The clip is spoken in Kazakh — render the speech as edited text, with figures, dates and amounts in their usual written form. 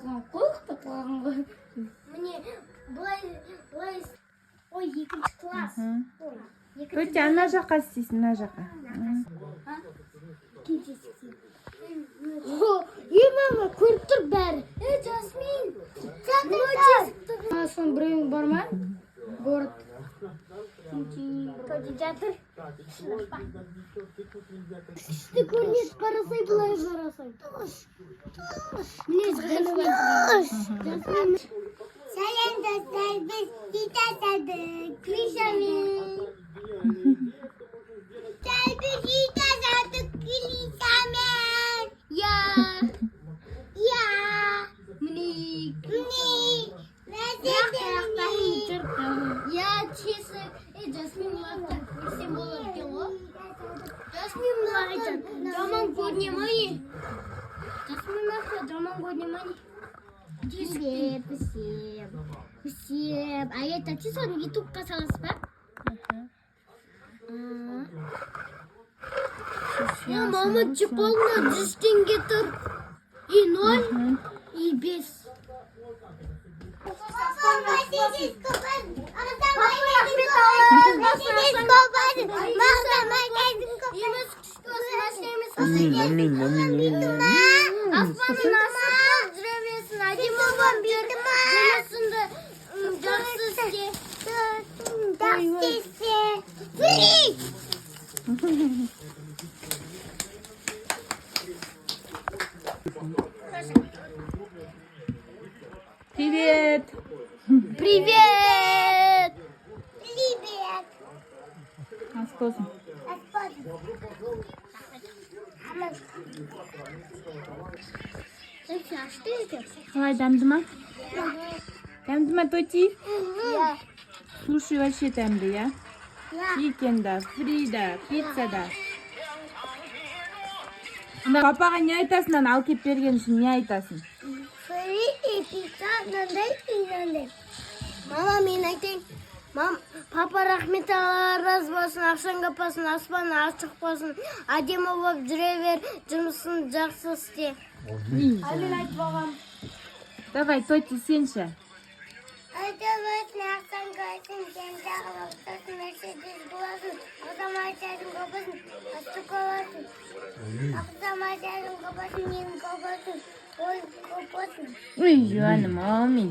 қалған қойып қалған ғой. Міне былай ой екінші класс. Өте ана жаққа істейсің, ана жаққа. Мама, көріп тұр бәрі. Жасмин. Соның біреуің бар ма? Город. Тоди жатыр. Күшті көрінеді, қарасай, бұлай қарасай. Міне Сәлем достар, біз ит асадық, Кришамен. Біз ит асадық, Кришамен. Чесік. Жасмин бұлақты көрсем болар екен ғой. Жасмин бұлақты жаман көріне ма не? Жасмин бұлақты жаман көріне ма не? Всем. А это ты сон ютубқа саласыз ба? Мама чипална 100 теңге тұр. И 0, и 5. Аспанның астында жүре берсін. Әдемі болған бер жұмысыңды жақсы істе. Привет! Привет! Аспазым. Қалай, дәмді ма? Дәмді ма, Тоти? Суши вообще дәмді, я? Чикенда, фрида, пиццада. Папаға не айтасың, ал кеп берген үшін не айтасың? Фри и пицца, нандай и нандай. Мама, мен айтайын. Папа рахмет раз болсын, ақшаң қапасын, аспаны ашық болсын, әдемі болып жүре бер, жұмысын жақсы істе. Мен айтып алғам. Давай, Тоти, сенші. Айтып ақшаң қапасын, кемді ағылықтасын, мерседес боласын, автоматиясын қапасын, астық боласын. Автоматиясын қапасын, менің қапасын, ой қапасын. Ой, жаным, амин.